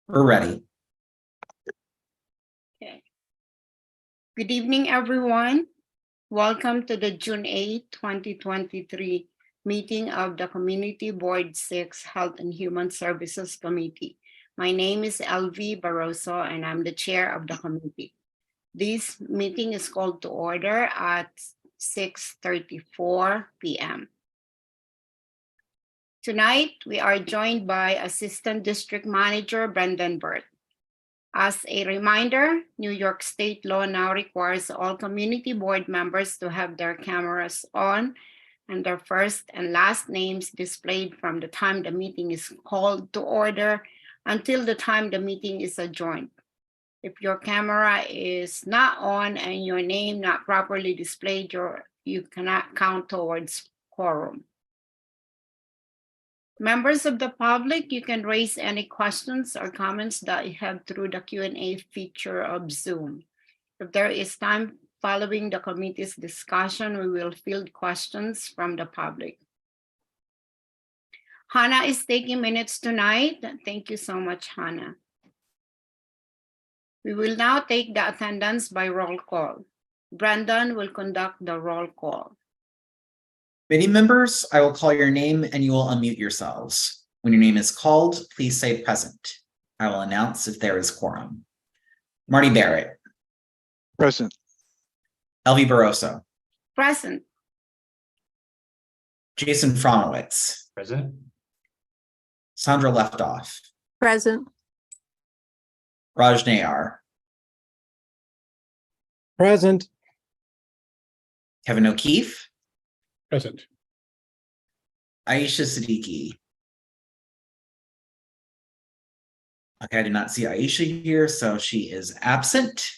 We're ready. Okay. Good evening, everyone. Welcome to the June 8, 2023 meeting of the Community Board 6 Health and Human Services Committee. My name is LV Barroso and I'm the chair of the committee. This meeting is called to order at 6:34 p.m. Tonight, we are joined by Assistant District Manager Brendan Burt. As a reminder, New York State law now requires all community board members to have their cameras on and their first and last names displayed from the time the meeting is called to order until the time the meeting is adjourned. If your camera is not on and your name not properly displayed, you cannot count towards quorum. Members of the public, you can raise any questions or comments that you have through the Q&A feature of Zoom. If there is time following the committee's discussion, we will field questions from the public. Hannah is taking minutes tonight. Thank you so much, Hannah. We will now take the attendance by roll call. Brendan will conduct the roll call. Committee members, I will call your name and you will unmute yourselves. When your name is called, please say present. I will announce if there is quorum. Marty Barrett. Present. LV Barroso. Present. Jason Fromowitz. Present. Sandra Leftoff. Present. Raj Nayar. Present. Kevin O'Keefe. Present. Aisha Siddiqui. Okay, I did not see Aisha here, so she is absent.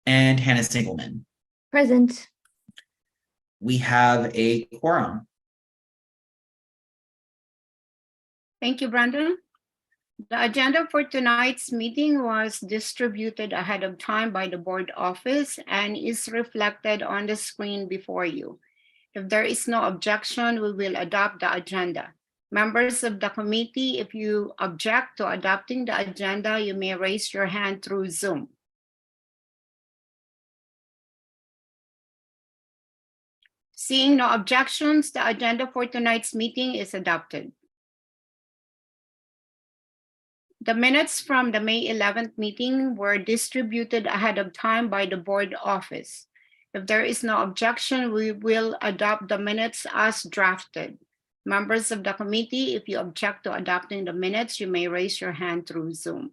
And Hannah Singleman. Present. We have a quorum. Thank you, Brandon. The agenda for tonight's meeting was distributed ahead of time by the board office and is reflected on the screen before you. If there is no objection, we will adopt the agenda. Members of the committee, if you object to adopting the agenda, you may raise your hand through Zoom. Seeing no objections, the agenda for tonight's meeting is adopted. The minutes from the May 11th meeting were distributed ahead of time by the board office. If there is no objection, we will adopt the minutes as drafted. Members of the committee, if you object to adopting the minutes, you may raise your hand through Zoom.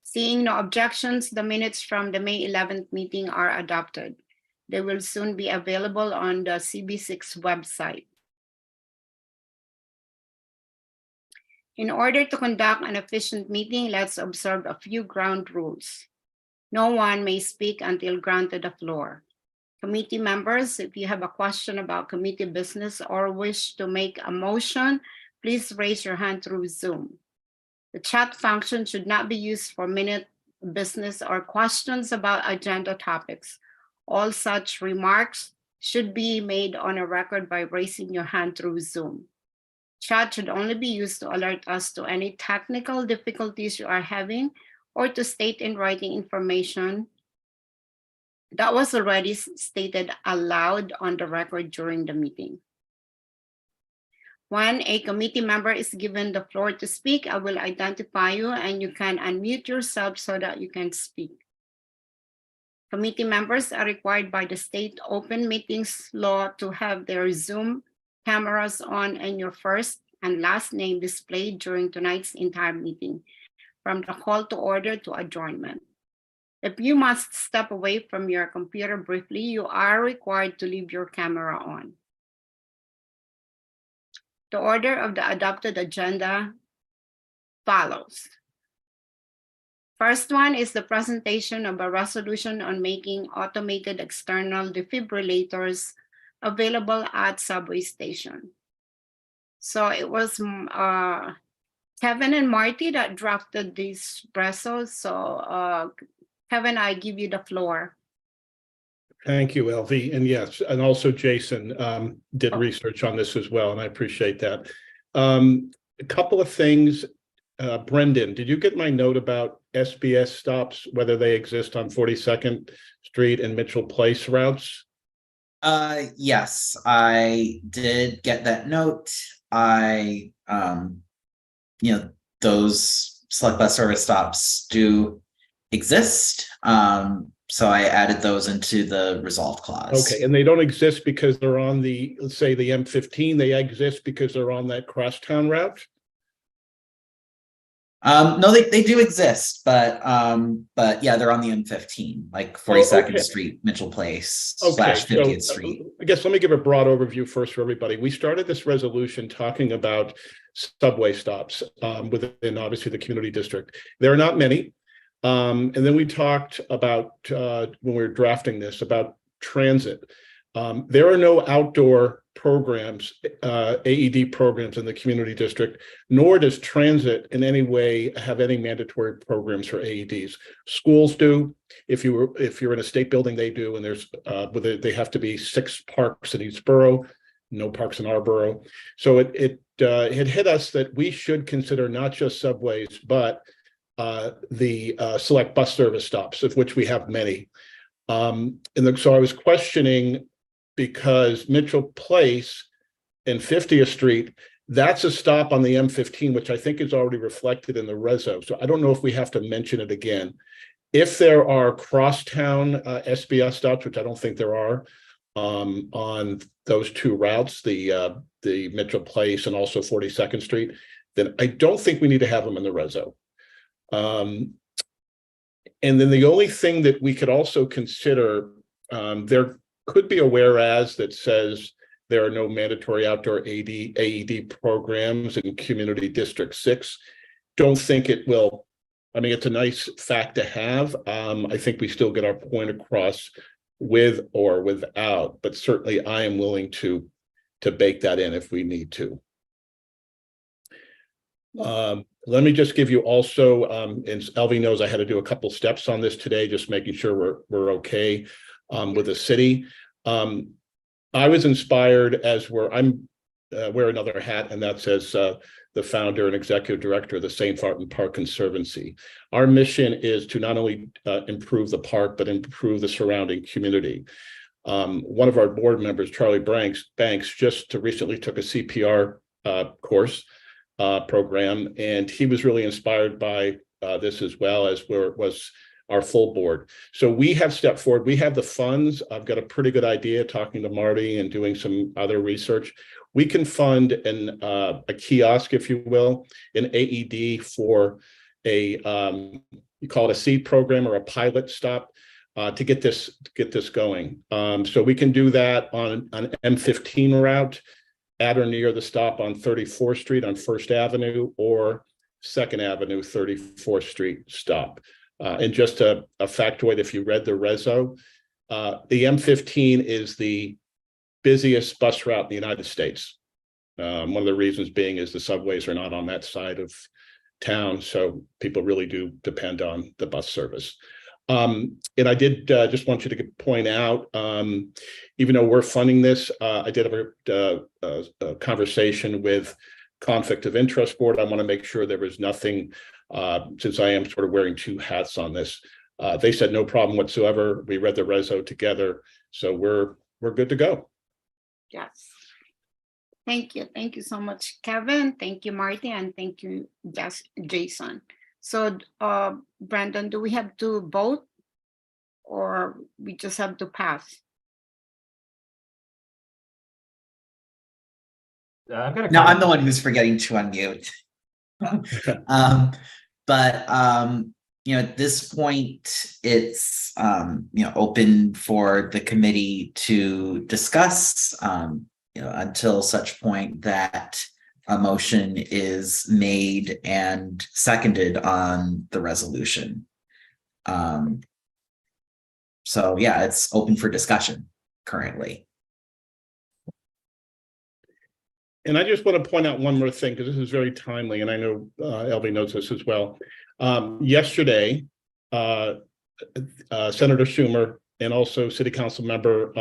Seeing no objections, the minutes from the May 11th meeting are adopted. They will soon be available on the CB6 website. In order to conduct an efficient meeting, let's observe a few ground rules. No one may speak until granted the floor. Committee members, if you have a question about committee business or wish to make a motion, please raise your hand through Zoom. The chat function should not be used for minute business or questions about agenda topics. All such remarks should be made on a record by raising your hand through Zoom. Chat should only be used to alert us to any technical difficulties you are having or to state in writing information that was already stated aloud on the record during the meeting. When a committee member is given the floor to speak, I will identify you and you can unmute yourself so that you can speak. Committee members are required by the state open meetings law to have their Zoom cameras on and your first and last name displayed during tonight's entire meeting, from the call to order to adjournment. If you must step away from your computer briefly, you are required to leave your camera on. The order of the adopted agenda follows. First one is the presentation of a resolution on making automated external defibrillators available at subway station. So it was Kevin and Marty that drafted these presos. So Kevin, I give you the floor. Thank you, LV. And yes, and also Jason did research on this as well, and I appreciate that. A couple of things. Brendan, did you get my note about SBS stops, whether they exist on 42nd Street and Mitchell Place routes? Yes, I did get that note. Those select bus service stops do exist. So I added those into the resolve clause. Okay, and they don't exist because they're on the, let's say the M15, they exist because they're on that crosstown route? No, they do exist, but yeah, they're on the M15, like 42nd okay. Street, Mitchell Place / Okay, 50th so Street. I guess let me give a broad overview first for everybody. We started this resolution talking about subway stops within obviously the community district. There are not many. And then we talked about when we were drafting this about transit. There are no outdoor programs, AED programs in the community district, nor does transit in any way have any mandatory programs for AEDs. Schools do. If you're in a state building, they do, and there's they have to be 6 parks in each borough, no parks in our borough. So it hit us that we should consider not just subways, but the select bus service stops, of which we have many. So I was questioning, because Mitchell Place and 50th Street, that's a stop on the M15, which I think is already reflected in the reso. So I don't know if we have to mention it again. If there are crosstown SBS stops, which I don't think there are, on those 2 routes, the Mitchell Place and also 42nd Street, then I don't think we need to have them in the reso. And then the only thing that we could also consider, there could be a whereas that says there are no mandatory outdoor AED programs in Community District 6. Don't think it will. I mean, it's a nice fact to have. I think we still get our point across with or without, but certainly I am willing to bake that in if we need to. Let me just give you also, and LV knows I had to do a couple steps on this today, just making sure we're okay with the city. I was inspired, as I'm wear another hat, and that says the founder and executive director of the St. Martin Park Conservancy. Our mission is to not only improve the park, but improve the surrounding community. One of our board members, Charlie Banks, just recently took a CPR course program, and he was really inspired by this, as well as was our full board. So we have stepped forward. We have the funds. I've got a pretty good idea, talking to Marty and doing some other research. We can fund a kiosk, if you will, an AED for a you call it a seed program or a pilot stop to get this going. So we can do that on an M15 route at or near the stop on 34th Street on First Avenue, or 2nd Avenue, 34th Street stop. And just a factoid, if you read the reso, the M15 is the busiest bus route in the United States. One of the reasons being is the subways are not on that side of town, so people really do depend on the bus service. And I did just want you to point out, even though we're funding this, I did have a conversation with Conflict of Interest Board. I want to make sure there was nothing, since I am sort of wearing 2 hats on this. They said no problem whatsoever. We read the reso together, so we're good to go. Yes. Thank you. Thank you so much, Kevin. Thank you, Marty, and thank you, Jason. So, Brandon, do we have to vote, or we just have to pass? No, I'm the one who's forgetting to unmute. At this point, it's open for the committee to discuss, until such point that a motion is made and seconded on the resolution. So yeah, it's open for discussion currently. And I just want to point out one more thing, because this is very timely, and I know LB knows this as well. Yesterday, Senator Schumer and also City Council member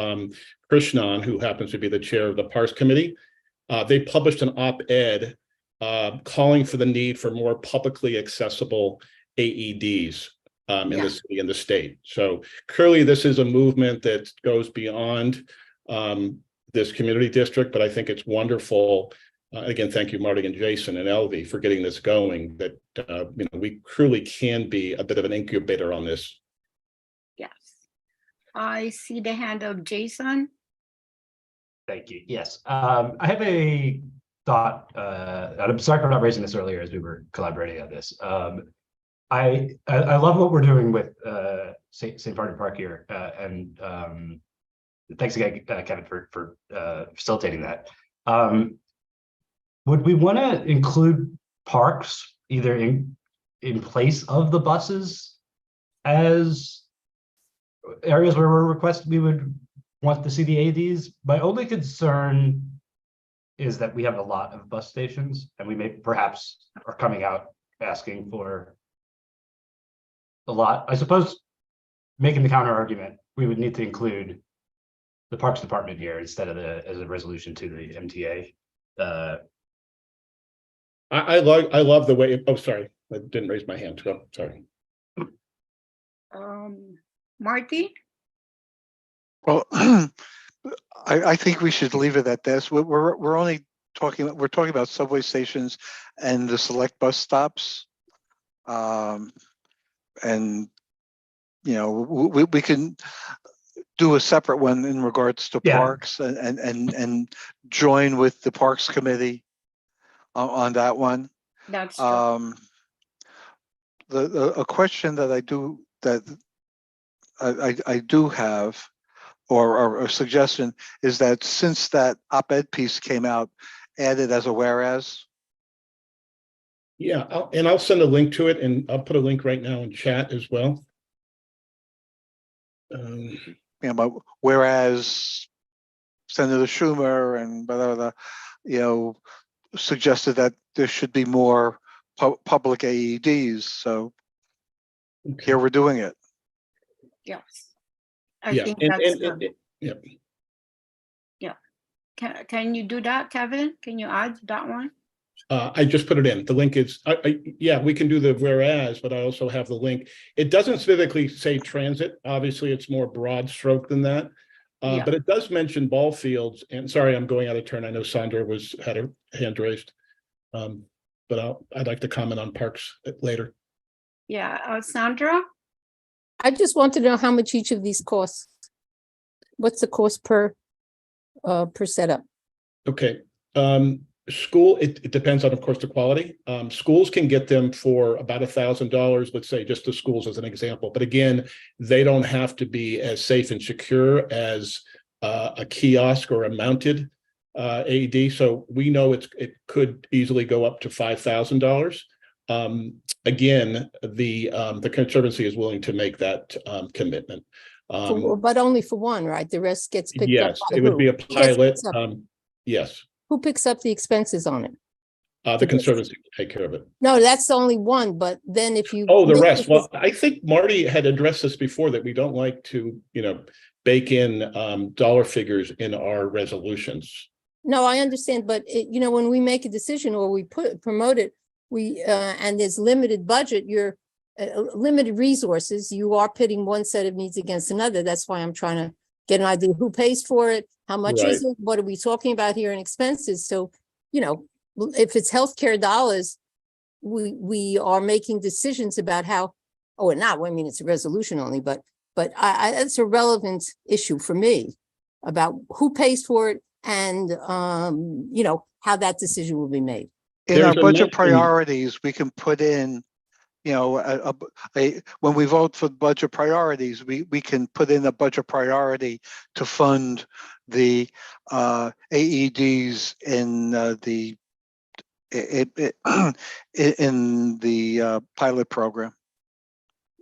Krishnan, who happens to be the chair of the Parks Committee. They published an op-ed calling for the need for more publicly accessible AEDs in Yeah. the city and the state. So clearly this is a movement that goes beyond this community district, but I think it's wonderful. Again, thank you, Marty and Jason and Elvie, for getting this going, that we truly can be a bit of an incubator on this. Yes. I see the hand of Jason. Thank you. Yes, I have a thought. And I'm sorry for not raising this earlier as we were collaborating on this. I love what we're doing with St. Martin Park here, and thanks again, Kevin, for facilitating that. Would we want to include parks either in place of the buses as areas where we would want to see the AEDs? My only concern is that we have a lot of bus stations, and we may perhaps are coming out asking for a lot. I suppose, making the counter argument, we would need to include the Parks Department here instead of as a resolution to the MTA. I love the way. Oh, sorry, I didn't raise my hand. Go. Sorry. Marty? Well, I think we should leave it at this. We're only talking about subway stations and the select bus stops. And we can do a separate one in regards to parks and join with the Parks Committee on that one. That's true. A question that I do have, or a suggestion, is that since that op-ed piece came out, added as a whereas. Yeah, I'll send a link to it, and I'll put a link right now in chat as well. But whereas Senator Schumer and blah, suggested that there should be more public AEDs. So here we're doing it. Yes. I think that's good. Yeah. Yeah. Can you do that, Kevin? Can you add that one? I just put it in. The link is, yeah, we can do the whereas, but I also have the link. It doesn't specifically say transit. Obviously, it's more broad stroke than that. But it does mention ball fields. And sorry, I'm going out of turn. I know Sandra had her hand raised. But I'd like to comment on parks later. Yeah, Sandra? I just want to know how much each of these costs. What's the cost per setup? Okay. School, it depends on, of course, the quality. Schools can get them for about $1,000, let's say, just the schools as an example. But again, they don't have to be as safe and secure as a kiosk or a mounted AED. So we know it could easily go up to $5,000. Again, the Conservancy is willing to make that commitment. But only for one, right? The rest gets picked up. Yes, it would be a pilot. Yes. Who picks up the expenses on it? The Conservancy will take care of it. No, that's the only one. But then if you the rest. Well, I think Marty had addressed this before, that we don't like to, bake in dollar figures in our resolutions. No, I understand, but when we make a decision or we promote it, and there's limited budget, you're limited resources, you are pitting one set of needs against another. That's why I'm trying to get an idea who pays for it, how much is it, what are we talking about here in expenses? So, if it's healthcare dollars, we are making decisions about how, it's a resolution only, but it's a relevant issue for me about who pays for it and, how that decision will be made. In our budget priorities, we can put in, when we vote for budget priorities, we can put in a budget priority to fund the AEDs in the pilot program.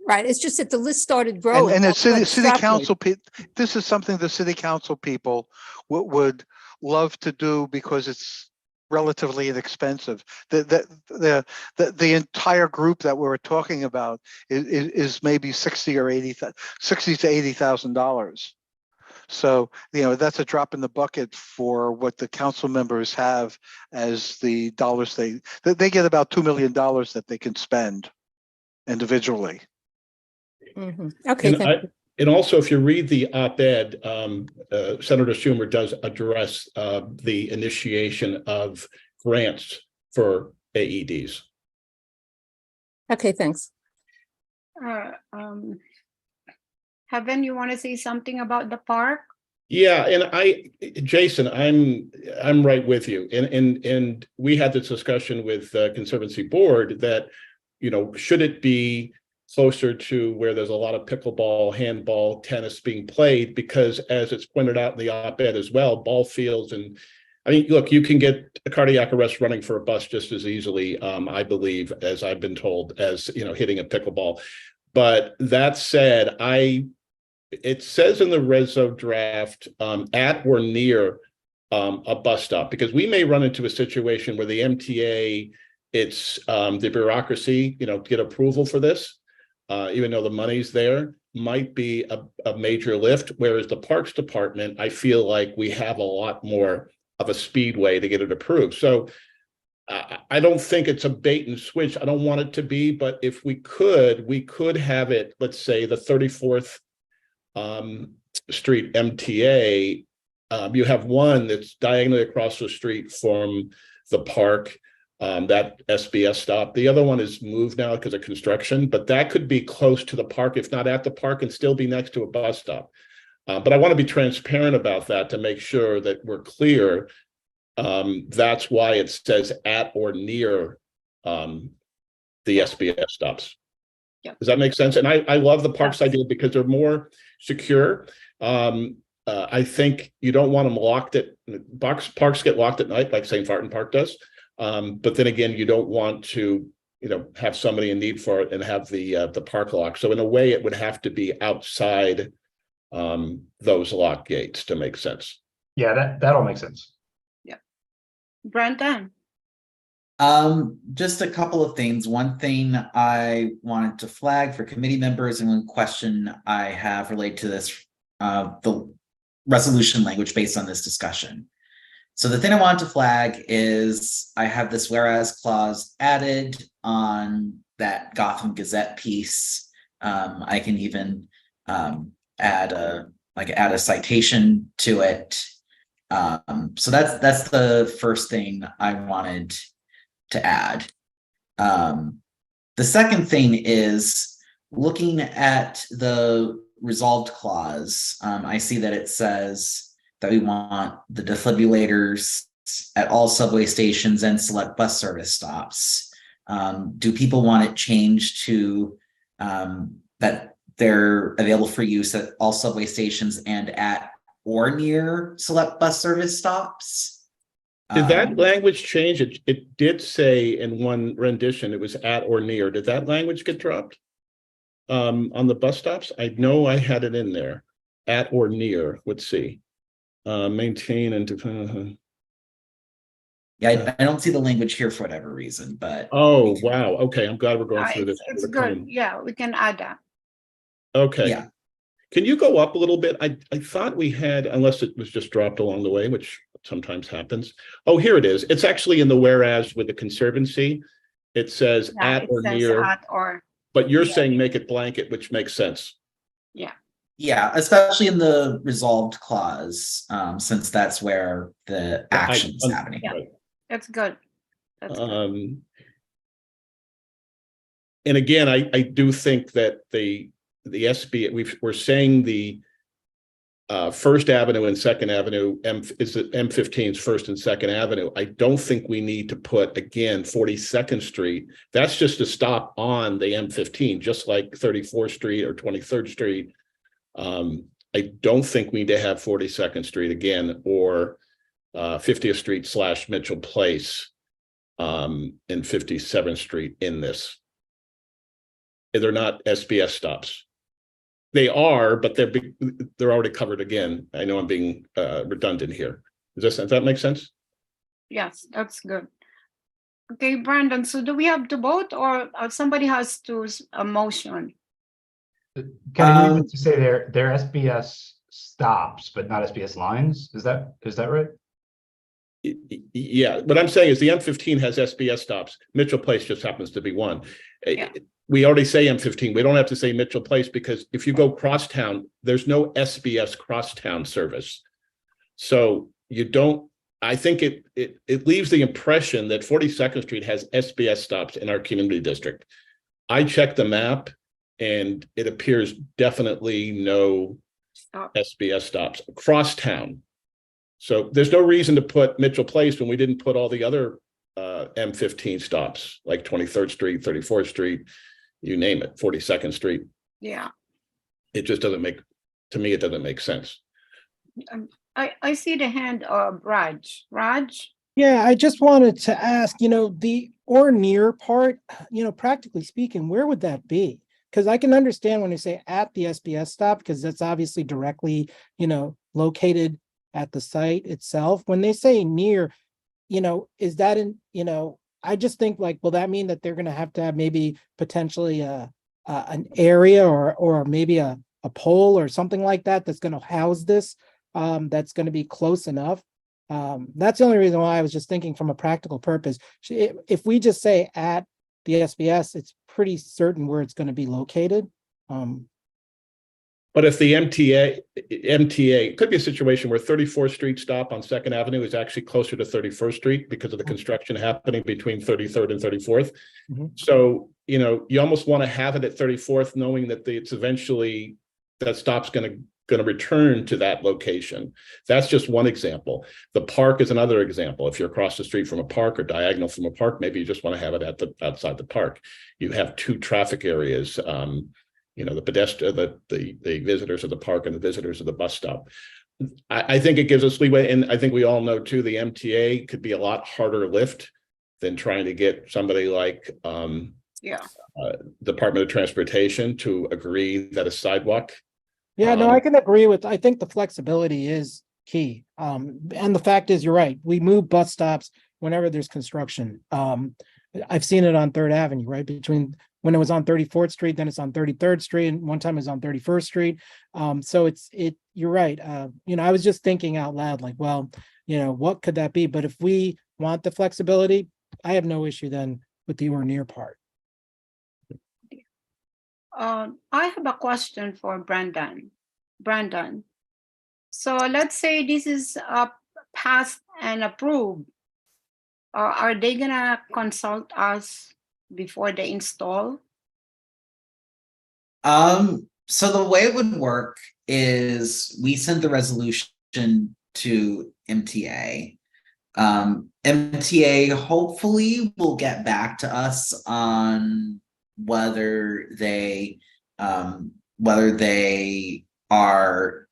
Right. It's just that the list started growing. And the city council, this is something the city council people would love to do because it's relatively inexpensive. The entire group that we're talking about is maybe $60,000 or $60,000 to $80,000. So, that's a drop in the bucket for what the council members have as the dollars they get about $2 million that they can spend individually. Mhm. Okay, thank you. And also, if you read the op-ed, Senator Schumer does address the initiation of grants for AEDs. Okay, thanks. Heaven, you want to say something about the park? Yeah, and Jason, I'm right with you. And we had this discussion with Conservancy Board that, should it be closer to where there's a lot of pickleball, handball, tennis being played? Because as it's pointed out in the op-ed as well, ball fields look, you can get a cardiac arrest running for a bus just as easily, I believe, as I've been told, as hitting a pickleball. But that said, it says in the Reso draft, at or near a bus stop, because we may run into a situation where the MTA, it's the bureaucracy, to get approval for this, even though the money's there, might be a major lift. Whereas the Parks Department, I feel like we have a lot more of a speedway to get it approved. So I don't think it's a bait and switch. I don't want it to be, but if we could have it, let's say the 34th Street MTA, you have one that's diagonally across the street from the park, that SBS stop. The other one is moved now because of construction, but that could be close to the park, if not at the park, and still be next to a bus stop. But I want to be transparent about that to make sure that we're clear. That's why it says at or near the SBS stops. Yeah. Does that make sense? And I love the parks idea because they're more secure. I think you don't want them locked at parks get locked at night, like St. Martin Park does. But then again, you don't want to, have somebody in need for it and have the park locked. So in a way, it would have to be outside those lock gates to make sense. Yeah, that all makes sense. Brendan? Just a couple of things. One thing I wanted to flag for committee members, and one question I have related to this, the resolution language based on this discussion. So the thing I wanted to flag is I have this whereas clause added on that Gotham Gazette piece. I can even add a citation to it. So that's the first thing I wanted to add. The second thing is looking at the resolved clause. I see that it says that we want the defibrillators at all subway stations and select bus service stops. Do people want it changed to that they're available for use at all subway stations and at or near select bus service stops? Did that language change? It did say in one rendition it was at or near. Did that language get dropped on the bus stops? I know I had it in there, at or near. Let's see. Maintain and Yeah, I don't see the language here for whatever reason, but oh wow. Okay, I'm glad we're going through this. It's good. Yeah, we can add that. Okay. yeah. Can you go up a little bit? I thought we had, unless it was just dropped along the way, which sometimes happens. Oh, here it is. It's actually in the whereas with the Conservancy. It says Yeah, at it or says near, at or, but you're saying make it blanket, which makes sense. Yeah, especially in the resolved clause, since that's where the action is happening. Yeah. That's good. That's good. And again, I do think that the SB, we're saying the First Avenue and Second Avenue, is the M15's First and Second Avenue. I don't think we need to put, again, 42nd Street. That's just a stop on the M15, just like 34th Street or 23rd Street. I don't think we need to have 42nd Street again, or 50th Street / Mitchell Place and 57th Street in this. They're not SBS stops. They are, but they're already covered again. I know I'm being redundant here. Does that make sense? Yes, that's good. Okay, Brandon, so do we have to vote or somebody has to a motion? Kenny, you Um, meant to say they're SBS stops, but not SBS lines? Is that right? Yeah, what I'm saying is the M15 has SBS stops. Mitchell Place just happens to be one. Yeah. We already say M15. We don't have to say Mitchell Place because if you go crosstown, there's no SBS crosstown service. So you don't, I think it leaves the impression that 42nd Street has SBS stops in our community district. I checked the map and it appears definitely no Stop. SBS stops across town. So there's no reason to put Mitchell Place when we didn't put all the other M15 stops, like 23rd Street, 34th Street, you name it, 42nd Street. Yeah, It just doesn't make, to me, it doesn't make sense. I see the hand of Raj. Raj? Yeah, I just wanted to ask, the or near part, practically speaking, where would that be? Because I can understand when you say at the SBS stop, because that's obviously directly, located at the site itself. When they say near, is that I just think like, will that mean that they're going to have maybe potentially an area or maybe a pole or something like that that's going to house this, that's going to be close enough? That's the only reason why I was just thinking from a practical purpose. If we just say at the SBS, it's pretty certain where it's going to be located. But if the MTA, it could be a situation where 34th Street stop on 2nd Avenue is actually closer to 31st Street because of the construction happening between 33rd and 34th. Mhm. So, you almost want to have it at 34th, knowing that it's eventually, that stop's going to return to that location. That's just one example. The park is another example. If you're across the street from a park or diagonal from a park, maybe you just want to have it outside the park. You have two traffic areas, the pedestrian, the visitors of the park and the visitors of the bus stop. I think it gives us leeway, and I think we all know too, the MTA could be a lot harder lift than trying to get somebody like Department of Transportation to agree that a sidewalk. Yeah, no, I can agree I think the flexibility is key. And the fact is, you're right. We move bus stops whenever there's construction. I've seen it on 3rd Avenue, right? Between when it was on 34th Street, then it's on 33rd Street, and one time it's on 31st Street. So you're right. I was just thinking out loud, like, well, what could that be? But if we want the flexibility, I have no issue then with the or near part. I have a question for Brandon. Brandon, so let's say this is passed and approved. Are they gonna consult us before they install? So the way it would work is we send the resolution to MTA. MTA hopefully will get back to us on whether they are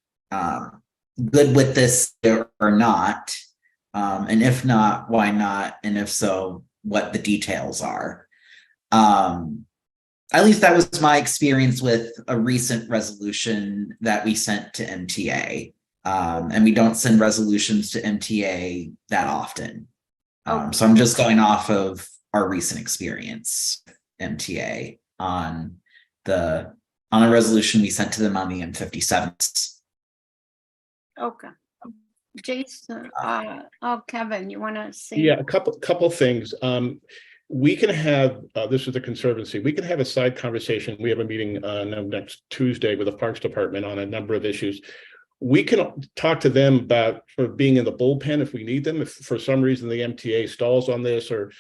good with this or not. And if not, why not? And if so, what the details are. At least that was my experience with a recent resolution that we sent to MTA. And we don't send resolutions to MTA that often. So I'm just going off of our recent experience, MTA, on a resolution we sent to them on the M57. Okay. Jason, Kevin, you want to say? Yeah, a couple things. We can have, this is the Conservancy, we can have a side conversation. We have a meeting next Tuesday with the Parks Department on a number of issues. We can talk to them about sort of being in the bullpen if we need them, if for some reason the MTA stalls on this, or,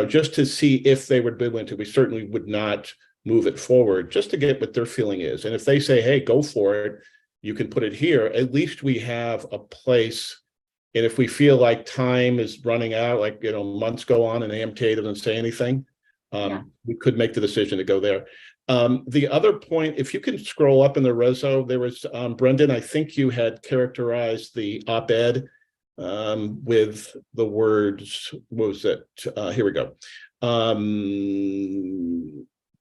just to see if they would be willing to. We certainly would not move it forward, just to get what their feeling is. And if they say, hey, go for it, you can put it here, at least we have a place. And if we feel like time is running out, like, months go on and the MTA doesn't say anything, we could make the decision to go there. The other point, if you can scroll up in the reso, there was, Brendan, I think you had characterized the op-ed with the words, what was it? Here we go.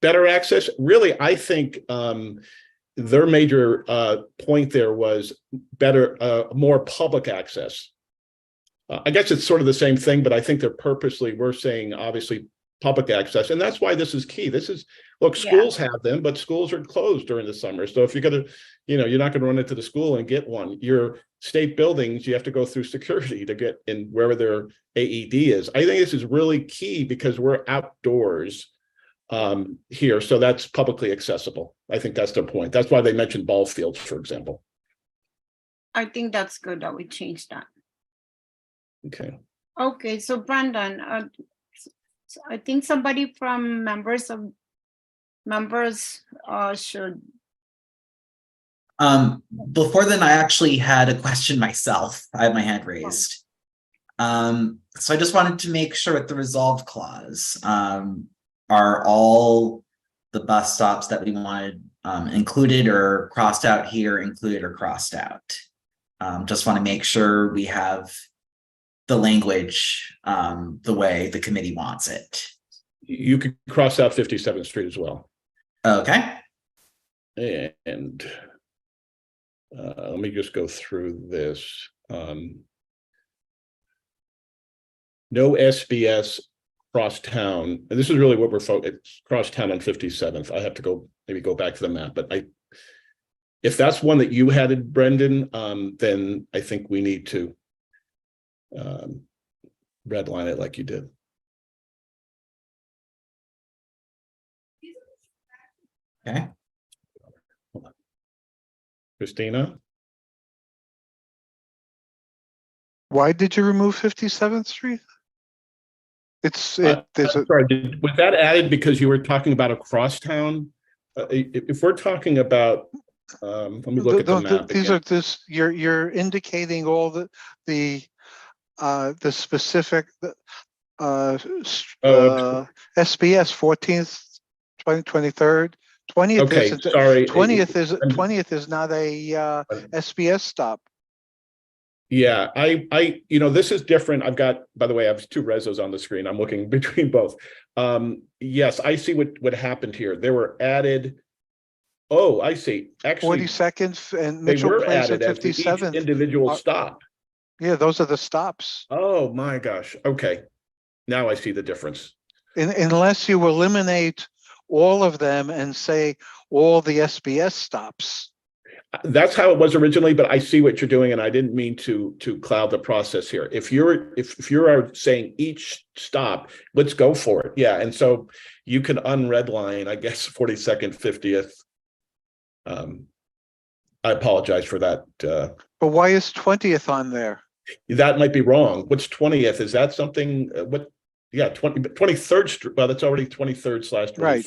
Better access. Really, I think their major point there was better, more public access. I guess it's sort of the same thing, but I think they're purposely, we're saying obviously public access, and that's why this is key. This is, look, Yeah. schools have them, but schools are closed during the summer. So if you're gonna, you're not gonna run into the school and get one. Your state buildings, you have to go through security to get in wherever their AED is. I think this is really key because we're outdoors here, so that's publicly accessible. I think that's their point. That's why they mentioned ball fields, for example. I think that's good that we changed that. Okay. Okay, so Brandon, I think somebody from members should. Before then, I actually had a question myself. I had my hand raised. So I just wanted to make sure with the resolve clause, are all the bus stops that we wanted included or crossed out here, included or crossed out? Just want to make sure we have the language the way the committee wants it. You could cross out 57th Street as well. Okay. And let me just go through this. No SBS cross town, and this is really what we're focused, cross town on 57th. I have to maybe go back to the map, but if that's one that you had, Brendan, then I think we need to redline it like you did. Okay. Christina? Why did you remove 57th Street? There's a, Sorry, was that added because you were talking about a crosstown? If we're talking about, let me look at the map these again. are you're indicating all the specific SBS 14th, 23rd, 20th. Okay, sorry. 20th is not a SBS stop. Yeah, this is different. I've got, by the way, I have two resos on the screen. I'm looking between both. Yes, I see what happened here. They were added. Oh, I see. Actually, 42nd and they Mitchell were Place added at as to each 57th. individual stop. Yeah, those are the stops. Oh my gosh. Okay, now I see the difference. Unless you eliminate all of them and say all the SBS stops. That's how it was originally, but I see what you're doing, and I didn't mean to cloud the process here. If you're saying each stop, let's go for it. Yeah, and so you can unredline, I guess, 42nd, 50th. I apologize for that. But why is 20th on there? That might be wrong. What's 20th? Is that something? What? Yeah, 23rd Street. Well, that's already 23rd/25th. Right.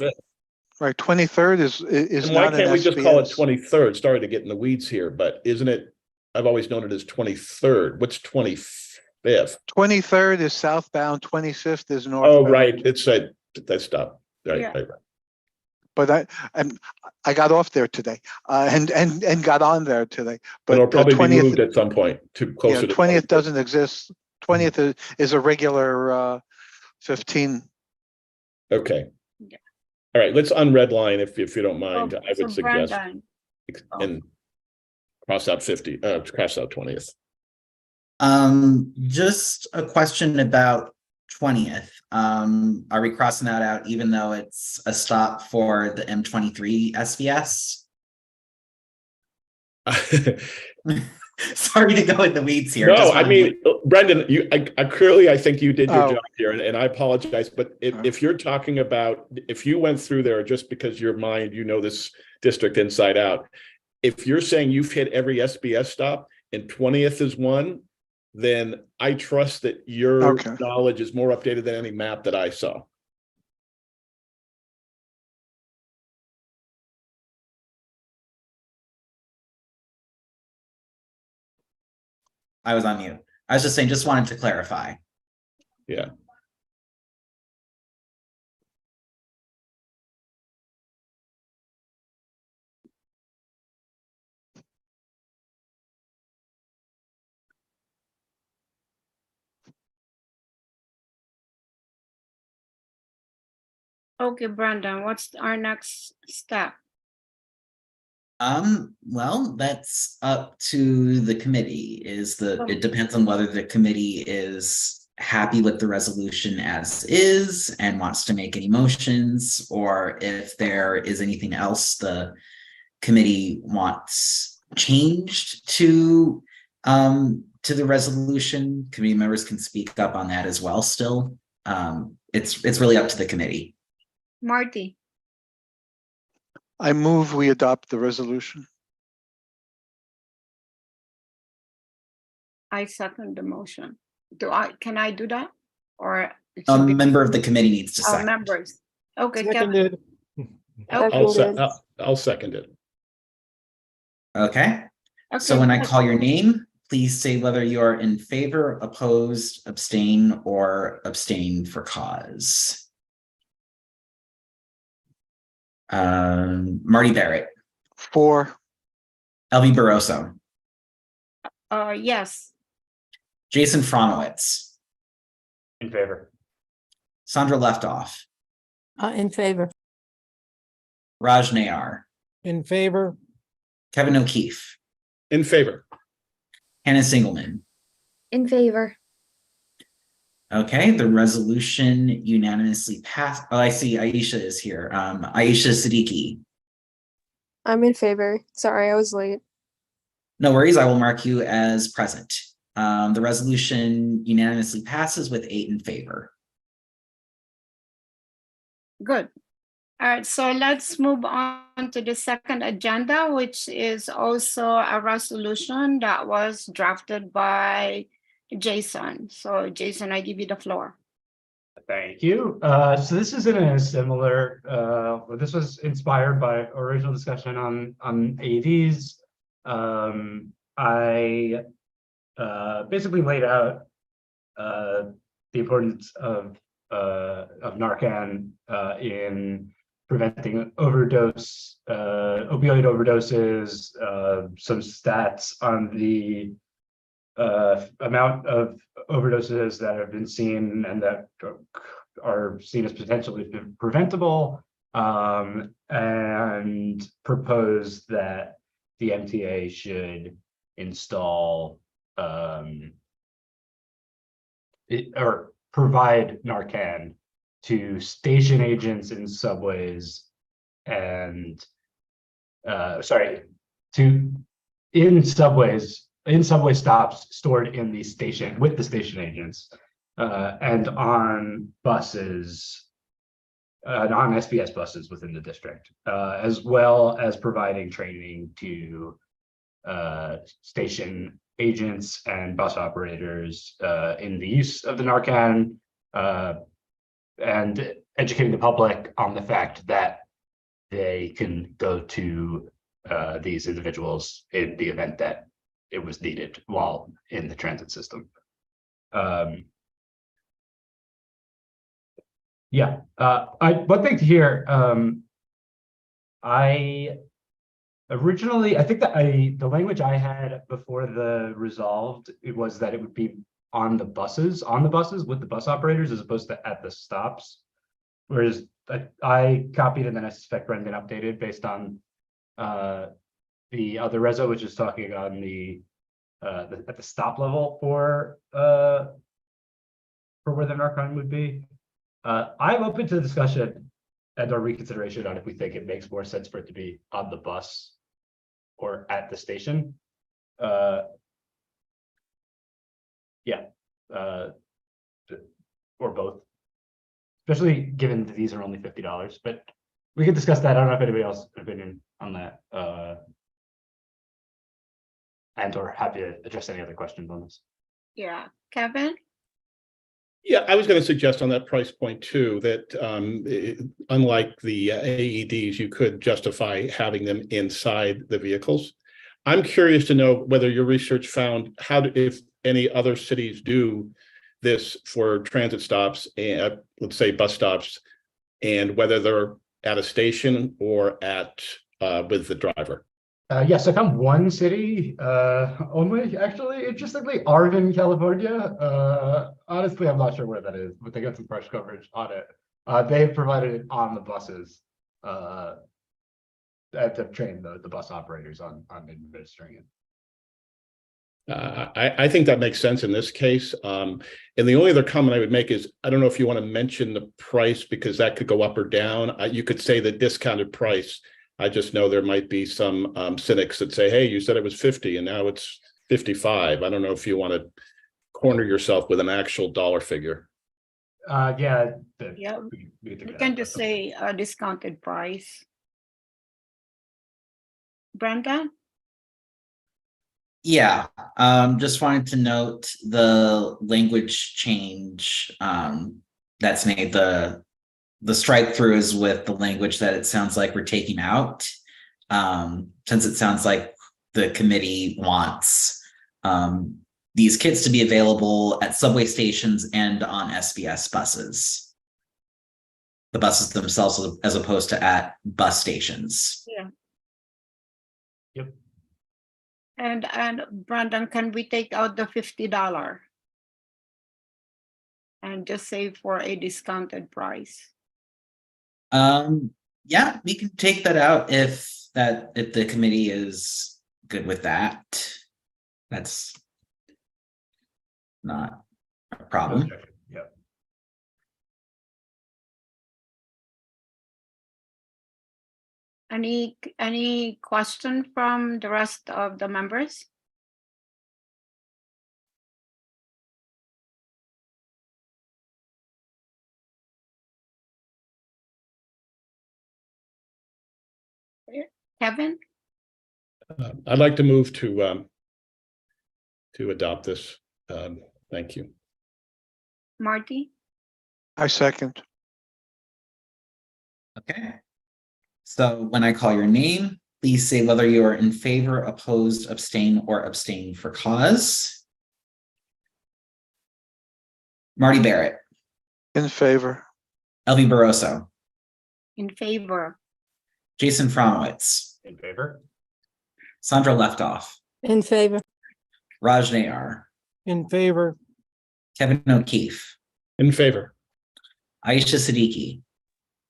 Right, 23rd is And why not can't an we just call it SBS. 23rd? Sorry to get in the weeds here, but isn't it? I've always known it as 23rd. What's 25th? 23rd is southbound, 25th is Oh, northbound. right. It's that stop. Right, Yeah. right. But I got off there today and got on there today. But it'll But probably be 20th, moved at some point to closer to 20th 20th. doesn't exist. 20th is a regular 15. Okay. Yeah. All right. Let's unredline if you don't mind. Okay, I so would suggest Brandon, and cross out 50. Cross out 20th. Just a question about 20th. Are we crossing that out even though it's a stop for the M23 SBS? Sorry to go in the weeds here. No, Just I wanted mean, Brendan, I clearly, I think you did your Oh. job here, and I apologize, but if you're talking about, if you went through there just because your mind, this district inside out, if you're saying you've hit every SBS stop and 20th is one, then I trust that your Okay. knowledge is more updated than any map that I saw. I was on mute. I was just saying, just wanted to clarify. Yeah. okay, Brandon, what's our next step? Well, that's up to the committee. It depends on whether the committee is happy with the resolution as is and wants to make any motions, or if there is anything else the committee wants changed to the resolution. Committee members can speak up on that as well still. It's really up to the committee. Marty, I move we adopt the resolution. I second the motion. Can I do that? Or? it A should be- member of the committee needs to second. Members. Okay, Kevin. Seconded. Okay. I'll second it. Okay, so Okay, when I good. call your name, please say whether you are in favor, opposed, abstain, or abstain for cause. Marty Barrett, 4, Elvie Barroso, Yes, Jason Franowitz, In favor. Sandra Leftoff, In favor. Raj Nayar, In favor. Kevin O'Keefe, In favor. Hannah Singleman. In favor. Okay, the resolution unanimously passed. Oh, I see Aisha is here. Aisha Siddiqui. I'm in favor. Sorry, I was late. No worries, I will mark you as present. The resolution unanimously passes with 8 in favor. good. All right, so let's move on to the second agenda, which is also a resolution that was drafted by Jason. So Jason, I give you the floor. Thank you. So this is in a similar, this was inspired by original discussion on AEDs. I basically laid out the importance of Narcan in preventing overdose, opioid overdoses, some stats on the amount of overdoses that have been seen and that are seen as potentially preventable, and propose that the MTA should install or provide Narcan to station agents in subways and in subway stops stored in the station with the station agents, and on buses, on SBS buses within the district, as well as providing training to station agents and bus operators in the use of the Narcan, and educating the public on the fact that they can go to these individuals in the event that it was needed while in the transit system. One thing to hear, I think that the language I had before the resolved, it was that it would be on the buses with the bus operators as opposed to at the stops. Whereas I copied and then I suspect Brendan updated based on the other reso, which is talking on the at the stop level for where the Narcan would be. I'm open to the discussion and or reconsideration on if we think it makes more sense for it to be on the bus or at the station. Or both, especially given that these are only $50, but we could discuss that. I don't know if anybody else has an opinion on that, and or happy to address any other questions on this. Yeah, Kevin? Yeah, I was going to suggest on that price point too, that unlike the AEDs, you could justify having them inside the vehicles. I'm curious to know whether your research found if any other cities do this for transit stops and let's say bus stops, and whether they're at a station or at with the driver. Yes, I found one city only, actually, interestingly, Arvin, California. Honestly, I'm not sure where that is, but they got some fresh coverage on it. They've provided it on the buses, to train the bus operators on administering it. I think that makes sense in this case. And the only other comment I would make is, I don't know if you want to mention the price because that could go up or down. You could say the discounted price. I just know there might be some cynics that say, hey, you said it was 50 and now it's 55. I don't know if you want to corner yourself with an actual dollar figure. Yeah. Yeah, we You can can just say a discounted price. Brenda? Yeah, just wanted to note the language change that's made. The strike through is with the language that it sounds like we're taking out. Since it sounds like the committee wants these kits to be available at subway stations and on SBS buses. The buses themselves as opposed to at bus stations. Yep. And Brandon, can we take out the $50? And just say for a discounted price? Yeah, we can take that out if the committee is good with that. That's not a problem. Yeah. Any question from the rest of the members? Kevin? I'd like to move to adopt this. Thank you. Marty? I second. Okay. So when I call your name, please say whether you are in favor, opposed, abstain, or abstain for cause. Marty Barrett, In favor. Elvie Barroso, In favor? Jason Fromowitz, In favor? Sandra Leftoff, In favor. Raj Nayar, In favor. Kevin O'Keefe, In favor. Aisha Siddiqui,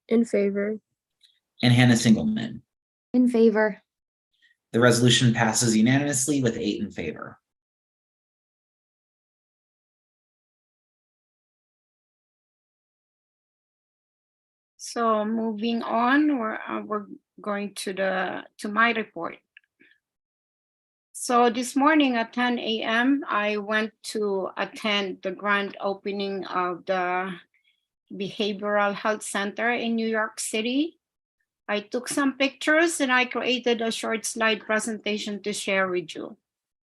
In favor. and Hannah Singleman. In favor. The resolution passes unanimously with 8 in favor. So moving on, we're going to my report. So this morning at 10 a.m., I went to attend the grand opening of the Behavioral Health Center in New York City. I took some pictures and I created a short slide presentation to share with you.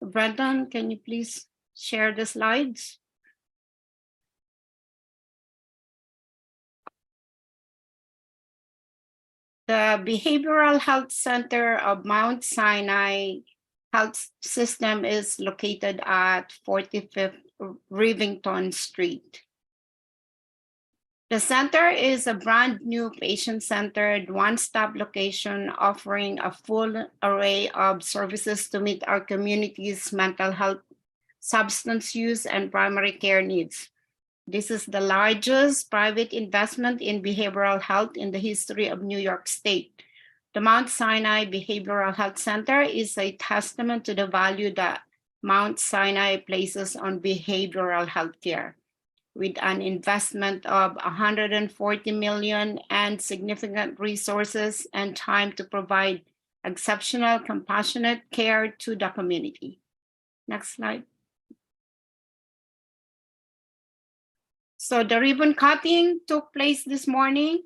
Brendan, can you please share the slides? The Behavioral Health Center of Mount Sinai Health System is located at 45th Rivington Street. The center is a brand new patient-centered one-stop location offering a full array of services to meet our community's mental health, substance use, and primary care needs. This is the largest private investment in behavioral health in the history of New York State. The Mount Sinai Behavioral Health Center is a testament to the value that Mount Sinai places on behavioral health care. With an investment of $140 million and significant resources and time to provide exceptional, compassionate care to the community. Next slide. So the ribbon cutting took place this morning.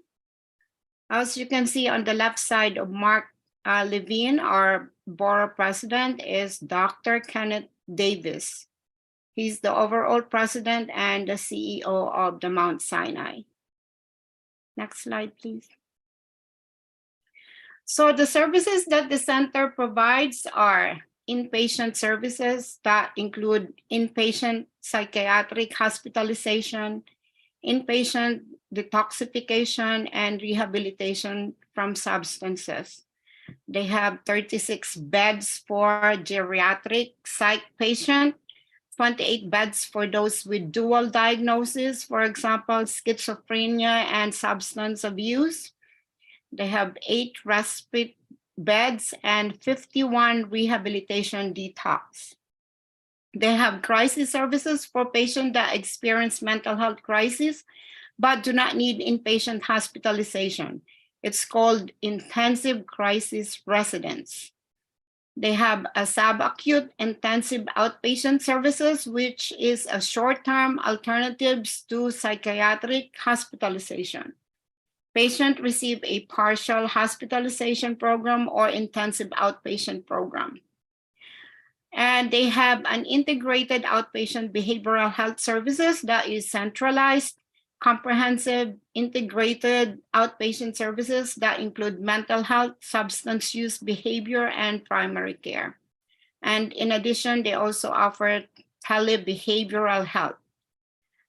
As you can see on the left side of Mark Levine, our borough president, is Dr. Kenneth Davis. He's the overall president and the CEO of the Mount Sinai. Next slide, please. So the services that the center provides are inpatient services that include inpatient psychiatric hospitalization, inpatient detoxification, and rehabilitation from substances. They have 36 beds for geriatric psych patients, 28 beds for those with dual diagnosis, for example, schizophrenia and substance abuse. They have 8 beds and 51 rehabilitation detox. They have crisis services for patients that experience mental health crisis, but do not need inpatient hospitalization. It's called intensive crisis residence. They have a subacute intensive outpatient services, which is a short-term alternatives to psychiatric hospitalization. Patients receive a partial hospitalization program or intensive outpatient program. And they have an integrated outpatient behavioral health services that is centralized, comprehensive, integrated outpatient services that include mental health, substance use, behavior, and primary care. And in addition, they also offer telebehavioral health.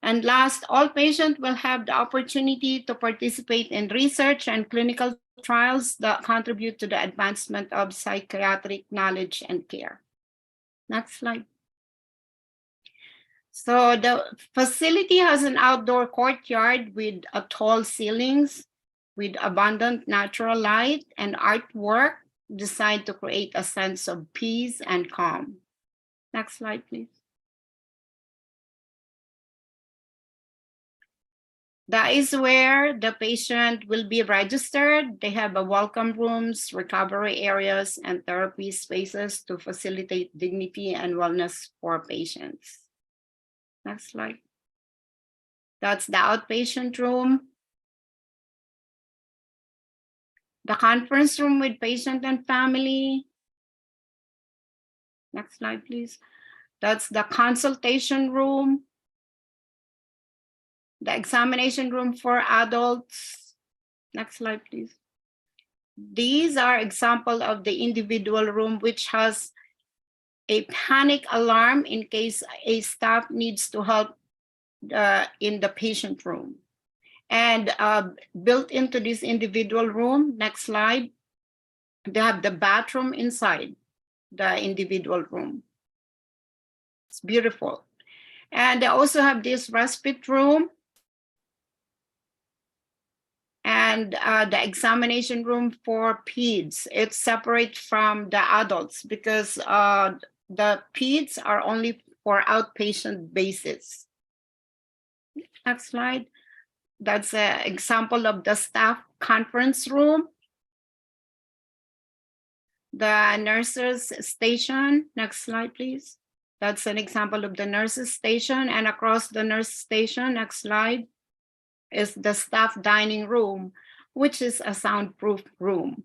And last, all patients will have the opportunity to participate in research and clinical trials that contribute to the advancement of psychiatric knowledge and care. Next slide. So the facility has an outdoor courtyard with tall ceilings, with abundant natural light and artwork designed to create a sense of peace and calm. Next slide, please. That is where the patient will be registered. They have a welcome rooms, recovery areas, and therapy spaces to facilitate dignity and wellness for patients. Next slide. That's the outpatient room. The conference room with patient and family. Next slide, please. That's the consultation room. The examination room for adults. Next slide, please. These are examples of the individual room, which has a panic alarm in case a staff needs to help in the patient room. And built into this individual room, next slide, they have the bathroom inside the individual room. It's beautiful. And they also have this respite room and the examination room for peds. It's separate from the adults because the peds are only for outpatient basis. Next slide. That's an example of the staff conference room. The nurses station. Next slide, please. That's an example of the nurses station, and across the nurse station, next slide, is the staff dining room, which is a soundproof room.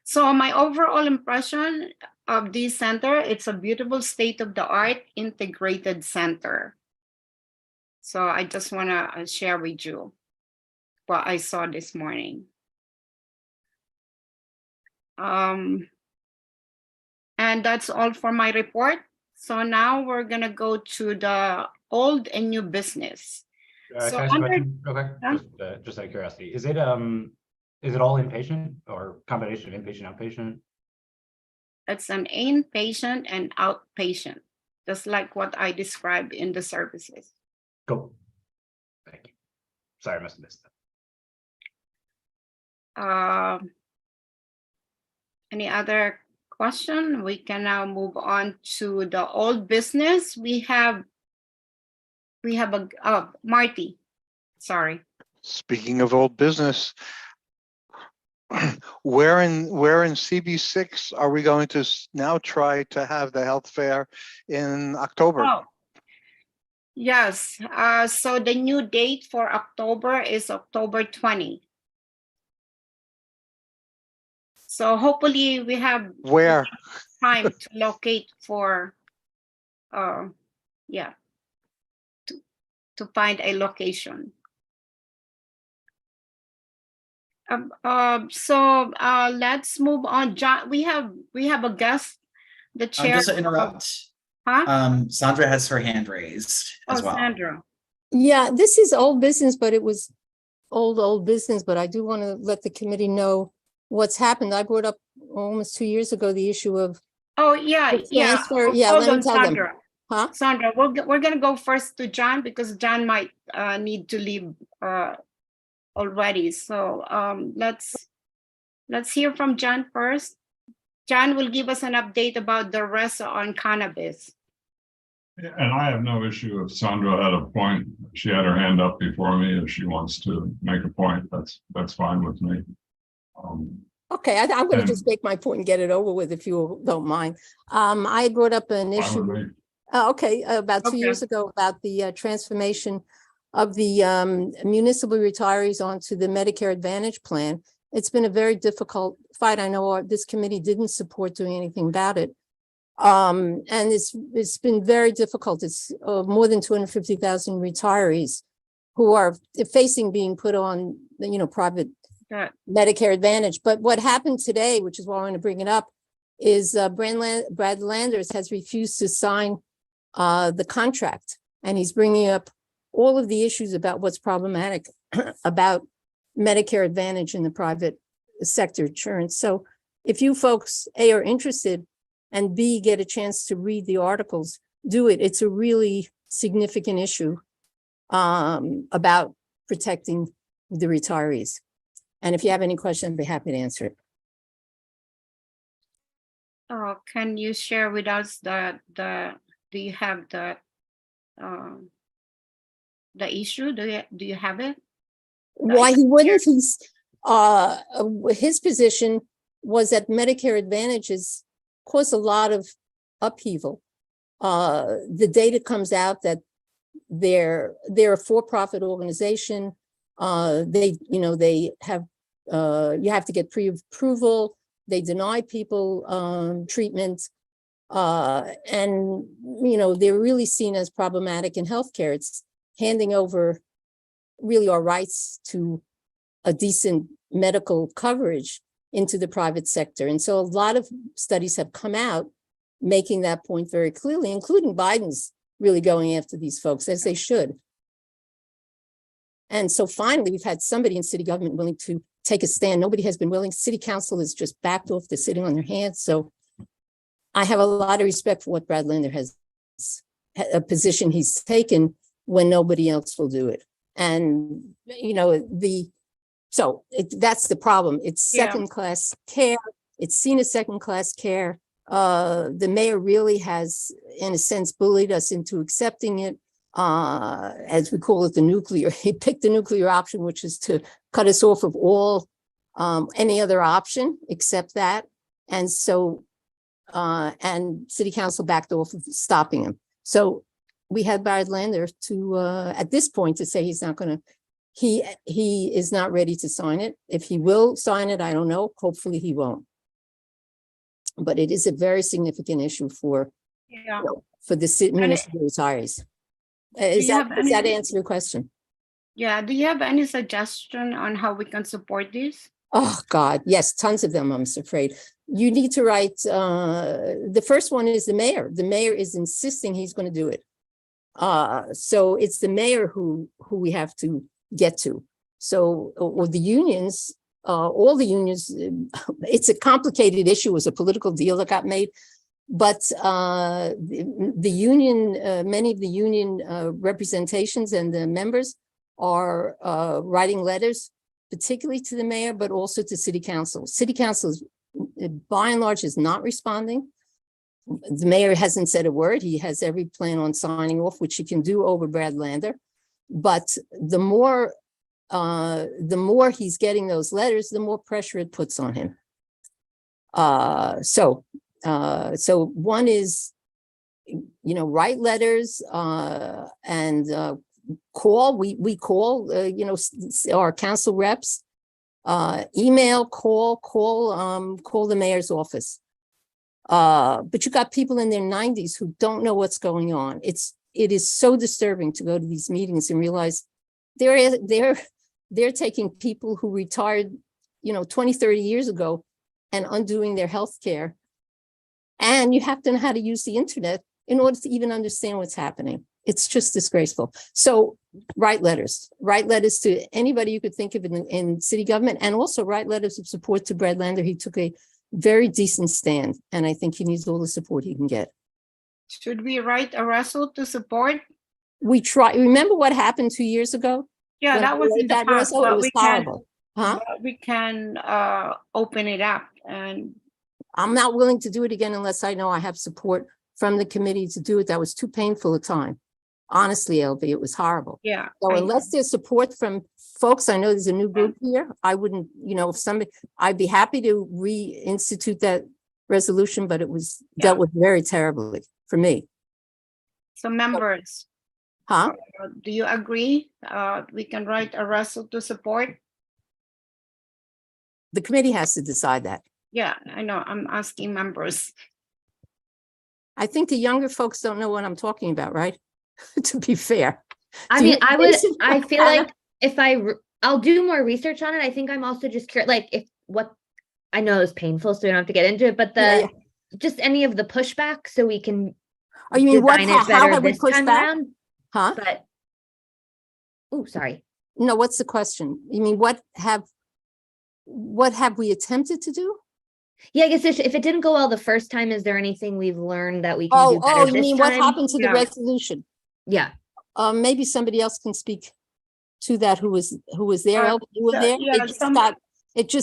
So my overall impression of this center, it's a beautiful state-of-the-art integrated center. So I just want to share with you what I saw this morning. And that's all for my report. So now we're going to go to the old and new business. Can I ask a question real quick? Just out of curiosity, is it all inpatient or combination of inpatient outpatient? It's an inpatient and outpatient, just like what I described in the services. Cool. Thank you. Sorry, I must have missed that. Any other question? We can now move on to the old business. We have Marty, sorry. Speaking of old business, where in CB6 are we going to now try to have the health fair in October? Oh, yes. So the new date for October is October 20. So hopefully we have Where? time to locate for, yeah, to find a location. So let's move on. John, we have a guest, the chair. Just to interrupt, Huh? Sandra has her hand raised as well. Sandra. Yeah, this is old business, but it was old business, but I do want to let the committee know what's happened. I brought up almost 2 years ago the issue of Oh, yeah, the yeah. transfer. Yeah, Hold let me on, tell them. Sandra. Huh? Sandra, we're gonna go first to John because John might need to leave already. So let's Let's hear from John first. John will give us an update about the rest on cannabis. And I have no issue if Sandra had a point. She had her hand up before me. If she wants to make a point, that's fine with me. Okay, I'm going to And- just make my point and get it over with if you don't mind. I brought up an Fine with issue. me. Okay, about 2 years ago about the transformation of the municipal retirees onto the Medicare Advantage plan. It's been a very difficult fight. I know this committee didn't support doing anything about it. And it's been very difficult. It's more than 250,000 retirees who are facing being put on, private Good. Medicare Advantage. But what happened today, which is why I want to bring it up, is Brad Landers has refused to sign the contract, and he's bringing up all of the issues about what's problematic about Medicare Advantage in the private sector insurance. So if you folks, A, are interested, and B, get a chance to read the articles, do it. It's a really significant issue about protecting the retirees. And if you have any questions, I'd be happy to answer it. Can you share with us do you have the issue? Do you have it? Why he wouldn't, his position was that Medicare Advantages cause a lot of upheaval. The data comes out that they're a for-profit organization. They have, you have to get pre-approval. They deny people treatment. And they're really seen as problematic in healthcare. It's handing over really our rights to a decent medical coverage into the private sector. And so a lot of studies have come out making that point very clearly, including Biden's really going after these folks, as they should. And so finally, we've had somebody in city government willing to take a stand. Nobody has been willing. City council has just backed off. They're sitting on their hands. So I have a lot of respect for what Brad Lander has, a position he's taken when nobody else will do it. And, that's the problem. It's second-class care. It's seen as second-class care. The mayor really has, in a sense, bullied us into accepting it. As we call it, he picked the nuclear option, which is to cut us off of all, any other option except that. And so, and city council backed off of stopping him. So we had Brad Lander to, at this point, to say he's not going to, he is not ready to sign it. If he will sign it, I don't know. Hopefully he won't. But it is a very significant issue for the municipal retirees. Does that answer your question? Yeah. Do you have any suggestion on how we can support this? Oh, God, yes, tons of them, I'm afraid. You need to write, the first one is the mayor. The mayor is insisting he's going to do it. So it's the mayor who we have to get to. So, or the unions, all the unions, it's a complicated issue. It was a political deal that got made. But the union, many of the union representations and the members are writing letters, particularly to the mayor, but also to city council. City council, by and large, is not responding. The mayor hasn't said a word. He has every plan on signing off, which he can do over Brad Lander. But the more he's getting those letters, the more pressure it puts on him. So one is, write letters and call. We call, our council reps, email, call the mayor's office. But you got people in their 90s who don't know what's going on. It is so disturbing to go to these meetings and realize they're taking people who retired, 20, 30 years ago and undoing their health care. And you have to know how to use the internet in order to even understand what's happening. It's just disgraceful. So write letters to anybody you could think of in city government, and also write letters of support to Brad Lander. He took a very decent stand, and I think he needs all the support he can get. Should we write a Russell to support? We try. Remember what happened 2 years ago? Yeah, When that was in the past, Russell, it but was we can, horrible. Huh? But we can open it up and I'm not willing to do it again unless I know I have support from the committee to do it. That was too painful a time. Honestly, LB, it was horrible. yeah. So I- unless there's support from folks, I know there's a new group here, I wouldn't, if somebody, I'd be happy to reinstitute that resolution, but it was dealt with very terribly for me. So members, Huh? do you agree? We can write a resolution to support? The committee has to decide that. Yeah, I know. I'm asking members. I think the younger folks don't know what I'm talking about, right? To be fair. I Do mean, you I would, think so, I feel Anna? like if I'll do more research on it. I think I'm also just curious, like if what, I know it's painful, so we don't have to get into it, but Yeah, just any of the pushback so we can Oh, you mean what, design it how better have we this pushed time back? around, Huh? but. Oh, sorry. No, what's the question? You mean what have we attempted to do? Yeah, I guess if it didn't go well the first time, is there anything we've learned that we can do Oh, better you this mean what time? happened to the Yeah. resolution? Yeah, Maybe somebody else can speak to that who was there. Uh, Elby, you were so- there? yeah,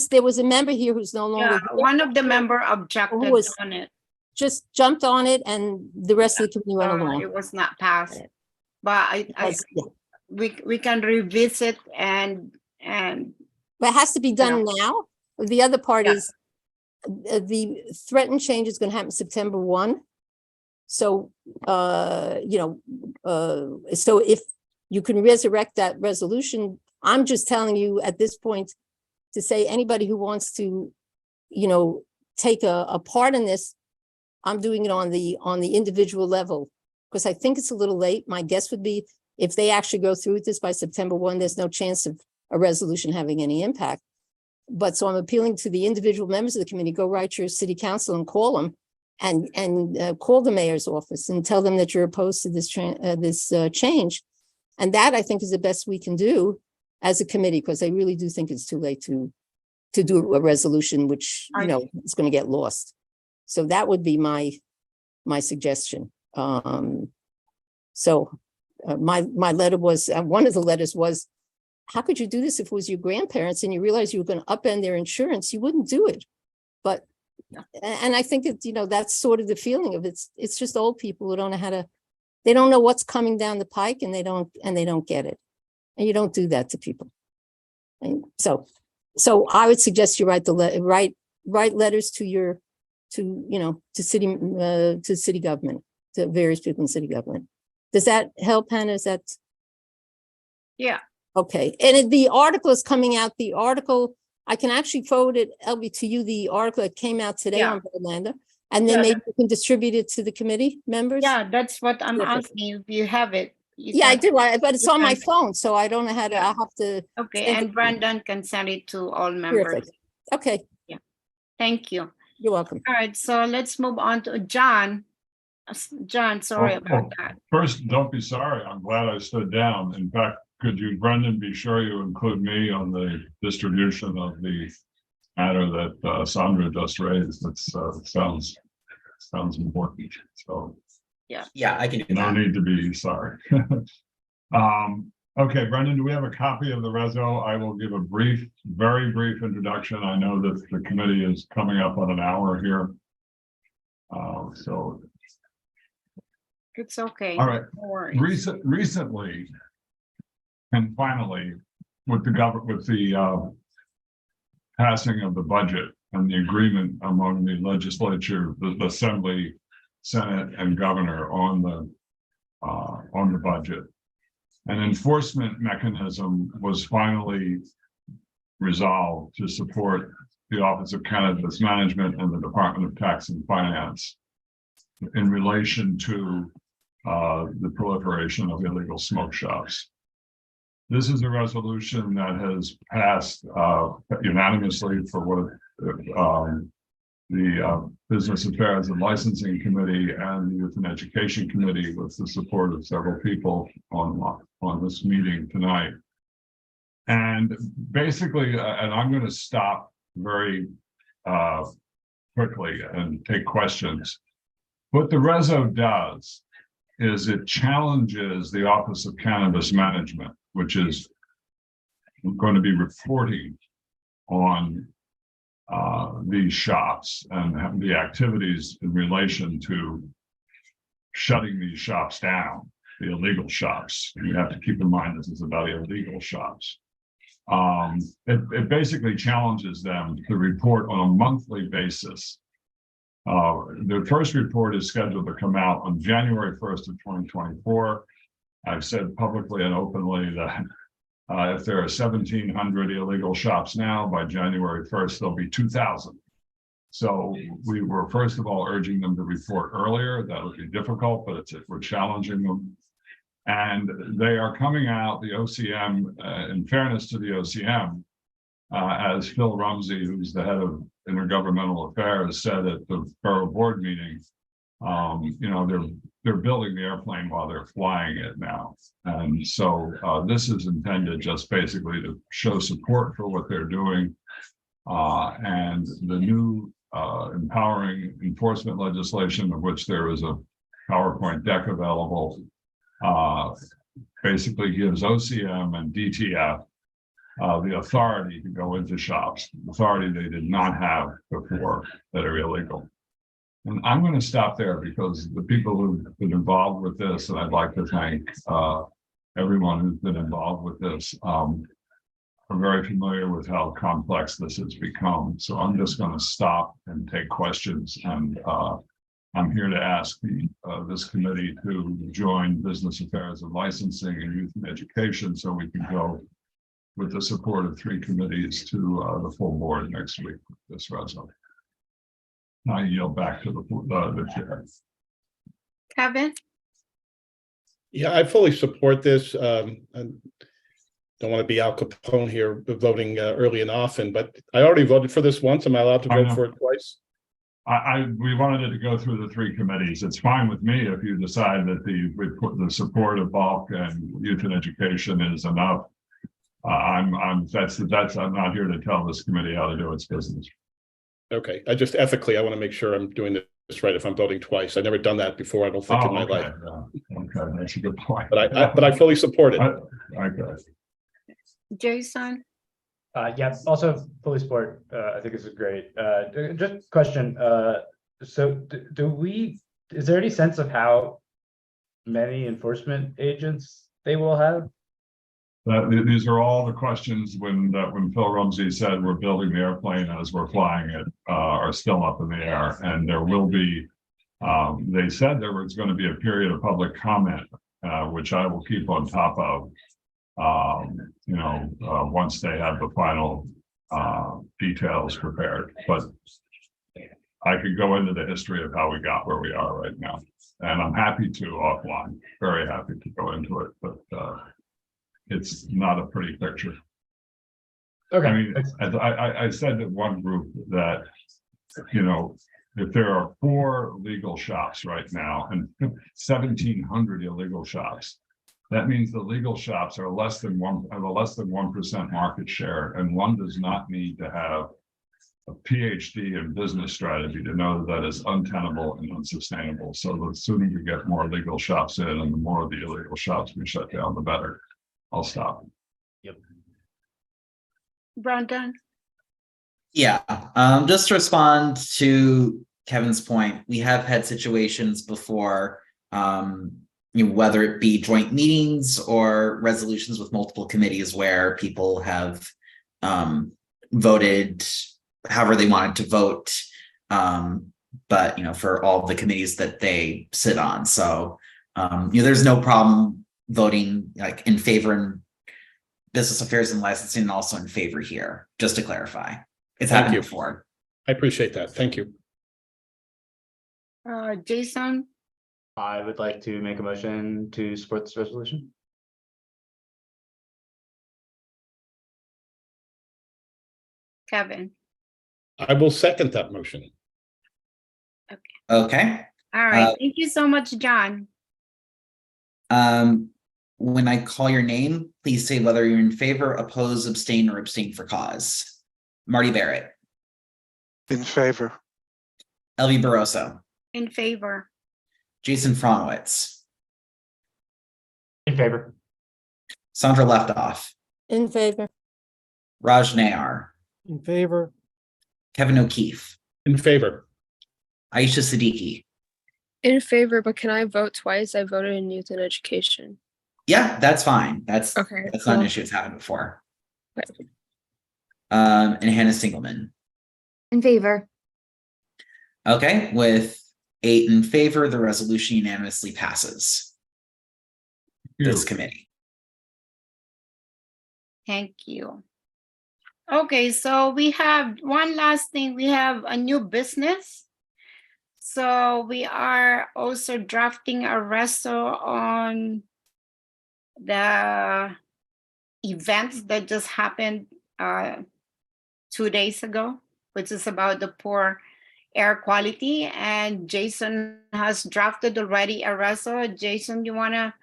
There was a member here who's no longer Yeah, here, one of the member objected was- on it. just jumped on it and the rest of the committee went along. It was not passed. But I, Because, yeah. we can revisit and But it has to be done now. The other part Yeah. is the threatened change is going to happen September 1. So, so if you can resurrect that resolution, I'm just telling you at this point to say anybody who wants to, take a part in this, I'm doing it on the individual level. Because I think it's a little late. My guess would be if they actually go through with this by September 1, there's no chance of a resolution having any impact. But so I'm appealing to the individual members of the committee, go write your city council and call them and call the mayor's office and tell them that you're opposed to this change. And that I think is the best we can do as a committee, because I really do think it's too late to do a resolution, which, is going to get lost. So that would be my suggestion. My letter was, one of the letters was, how could you do this if it was your grandparents and you realize you were going to upend their insurance? You wouldn't do it. But, and I think it, that's sort of the feeling of it's just old people who don't know they don't know what's coming down the pike and they don't get it. And you don't do that to people. And so I would suggest you write letters to city government, to various people in city government. Does that help, Hannah? Is that? yeah. Okay, and the article is coming out, I can actually forward it, Elby, to you, the article that came out today Yeah. on Birdlander. And then Yeah. maybe you can distribute it to the committee members? Yeah, that's what I'm Terrific. asking. If you have it. you Yeah, I can- do, but it's on my Okay. phone, so I don't know how to, Yeah. I'll have to, Okay, send it and to you. Brandon can send it to all members. terrific. Okay, Thank you. you're welcome. All right, so let's move on to John. John, sorry Oh, about oh. that. First, don't be sorry. I'm glad I stood down. In fact, could you, Brendan, be sure you include me on the distribution of the matter that Sandra just raised? That's sounds important. So Yeah, I can do no that. need to be sorry. Okay, Brendan, do we have a copy of the reso? I will give a very brief introduction. I know that the committee is coming up on an hour here. So, It's okay. all right. No worries. Recently, and finally, with the passing of the budget and the agreement among the legislature, the assembly, senate, and governor on the budget, an enforcement mechanism was finally resolved to support the Office of Cannabis Management and the Department of Tax and Finance in relation to the proliferation of illegal smoke shops. This is a resolution that has passed unanimously for what the Business Affairs and Licensing Committee and the Youth and Education Committee, with the support of several people on this meeting tonight. And basically, and I'm going to stop very quickly and take questions. What the reso does is it challenges the Office of Cannabis Management, which is going to be reporting on these shops and the activities in relation to shutting these shops down, the illegal shops. And you have to keep in mind this is about illegal shops. It basically challenges them to report on a monthly basis. The first report is scheduled to come out on January 1st of 2024. I've said publicly and openly that if there are 1,700 illegal shops now, by January 1st, there'll be 2,000. So we were first of all urging them to report earlier. That would be difficult, but we're challenging them. And they are coming out, the OCM, in fairness to the OCM, as Phil Rumsey, who's the head of intergovernmental affairs, said at the borough board meeting, you know, they're building the airplane while they're flying it now. And so this is intended just basically to show support for what they're doing. And the new empowering enforcement legislation, of which there is a PowerPoint deck available, basically gives OCM and DTF the authority to go into shops, authority they did not have before that are illegal. And I'm going to stop there because the people who've been involved with this, and I'd like to thank everyone who's been involved with this, are very familiar with how complex this has become. So I'm just going to stop and take questions. And I'm here to ask this committee to join Business Affairs and Licensing and Youth and Education so we can go with the support of 3 committees to the full board next week with this resolution. I yield back to the chair. Kevin? Yeah, I fully support this. I don't want to be Al Capone here voting early and often, but I already voted for this once. Am I allowed to vote for it twice? We wanted it to go through the 3 committees. It's fine with me if you decide that the support of Bulk and Youth and Education is enough. I'm not here to tell this committee how to do its business. Okay, I just ethically, I want to make sure I'm doing this right if I'm voting twice. I've never done that before, I don't think, in my life. Okay, that's a good point. But I fully support it. Okay. Jason? Yeah, also fully support. I think this is great. Just a question. So is there any sense of how many enforcement agents they will have? These are all the questions when Phil Rumsey said we're building the airplane as we're flying it are still up in the air, and there will be. They said there was going to be a period of public comment, which I will keep on top of. Once they have the final details prepared, but I could go into the history of how we got where we are right now, and I'm happy to offline. Very happy to go into it, but. It's not a pretty picture. Okay. I mean, I said to one group that, if there are 4 legal shops right now and 1,700 illegal shops, that means the legal shops are have a less than 1% market share, and one does not need to have a PhD in business strategy to know that is untenable and unsustainable. So the sooner we get more legal shops in and the more of the illegal shops we shut down, the better. I'll stop. Yep. Brandon? Yeah, just to respond to Kevin's point, we have had situations before, whether it be joint meetings or resolutions with multiple committees where people have voted however they wanted to vote, but for all the committees that they sit on. So there's no problem voting like in favor in Business Affairs and Licensing and also in favor here, just to clarify. It's happened before. I appreciate that. Thank you. Jason? I would like to make a motion to support this resolution. Kevin? I will second that motion. Okay. All right, thank you so much, John. When I call your name, please say whether you're in favor, oppose, abstain, or abstain for cause. Marty Barrett. In favor. Elvie Barroso. In favor. Jason Franowitz. In favor. Sandra Leftoff. In favor. Raj Nayar. In favor? Kevin O'Keefe, In favor. Aisha Siddiqui. In favor, but can I vote twice? I voted in youth and education. Yeah, that's fine. That's not Okay, an cool. issue. It's happened before. Okay. And Hannah Singleman. In favor. Okay, with 8 in favor, the resolution unanimously passes this You. committee. Thank you. Okay, so we have one last thing. We have a new business. So we are also drafting a reso on the events that just happened 2 days ago, which is about the poor air quality. And Jason has drafted already a reso. Jason, you wanna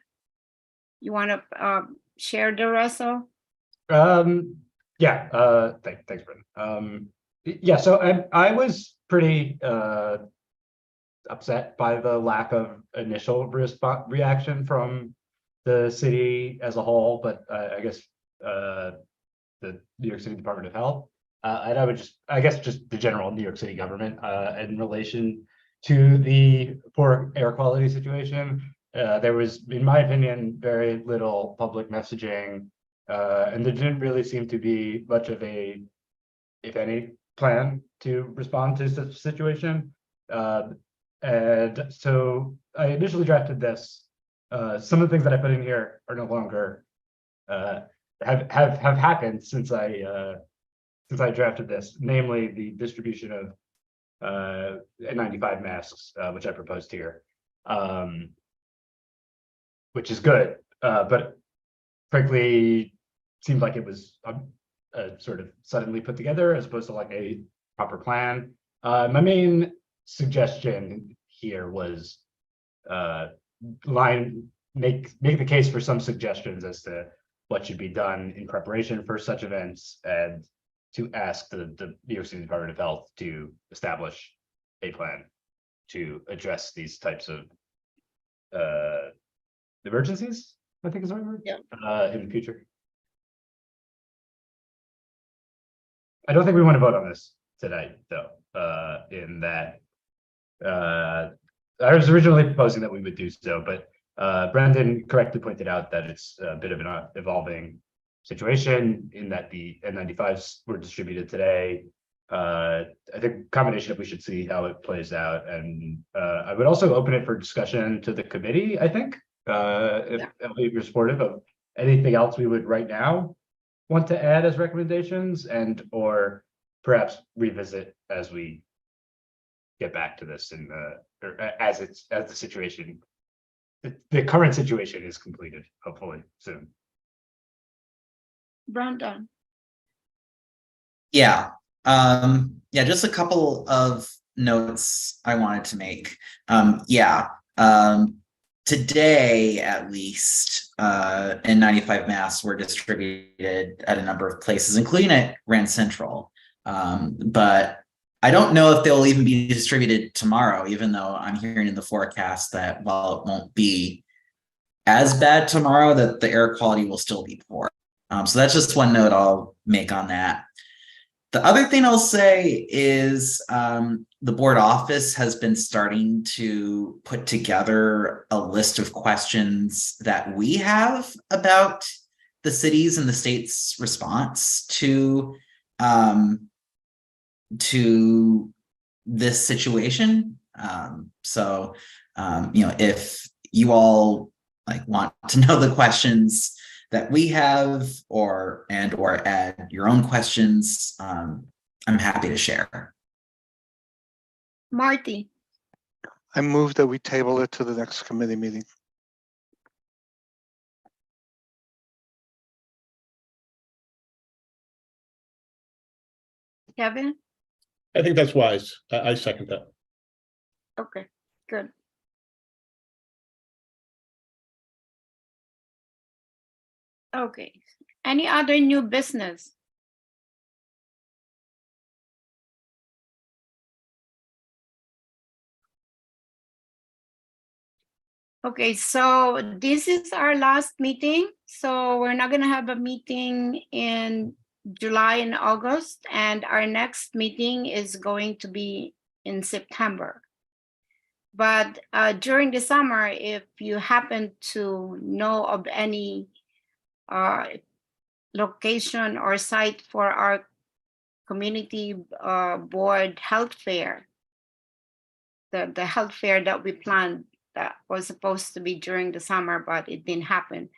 share the reso? Yeah, thanks, Brendan. Yeah, so I was pretty upset by the lack of initial reaction from the city as a whole, but I guess the New York City Department of Health, and I guess just the general New York City government in relation to the poor air quality situation. There was, in my opinion, very little public messaging, and there didn't really seem to be much of a, if any, plan to respond to such a situation. And so I initially drafted this. Some of the things that I put in here are no longer have happened since I drafted this, namely the distribution of N95 masks, which I proposed here, which is good, but frankly, seemed like it was sort of suddenly put together as opposed to like a proper plan. My main suggestion here was make the case for some suggestions as to what should be done in preparation for such events, and to ask the New York City Department of Health to establish a plan to address these types of emergencies, I think is the right word. Yeah. In the future. I don't think we want to vote on this tonight, though, in that I was originally proposing that we would do so, but Brendan correctly pointed out that it's a bit of an evolving situation in that the N95s were distributed today. I think a combination of we should see how it plays out, and I would also open it for discussion to the committee, I think, if you're supportive of anything else we would right now want to add as recommendations, and or perhaps revisit as we get back to this in or as the situation, the current situation is completed, hopefully soon. Brandon. Yeah, just a couple of notes I wanted to make. Today, at least, N95 masks were distributed at a number of places, including at Grand Central. But I don't know if they'll even be distributed tomorrow, even though I'm hearing in the forecast that while it won't be as bad tomorrow, that the air quality will still be poor. So that's just one note I'll make on that. The other thing I'll say is the board office has been starting to put together a list of questions that we have about the city's and the state's response to this situation. If you all want to know the questions that we have, or add your own questions, I'm happy to share. Marty. I move that we table it to the next committee meeting. Kevin. I think that's wise. I second that. Okay, good. Okay, any other new business? Okay, so this is our last meeting. So we're not gonna have a meeting in July and August, and our next meeting is going to be in September. But during the summer, if you happen to know of any location or site for our community board health fair, the health fair that we planned that was supposed to be during the summer, but it didn't happen.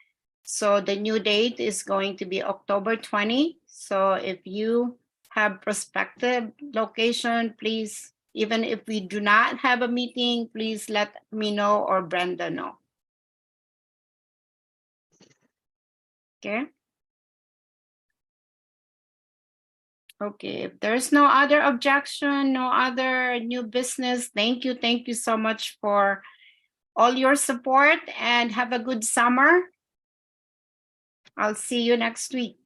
So the new date is going to be October 20. So if you have prospective location, please, even if we do not have a meeting, please let me know or Brenda know. Okay. Okay, if there's no other objection, no other new business, thank you. Thank you so much for all your support and have a good summer. I'll see you next week.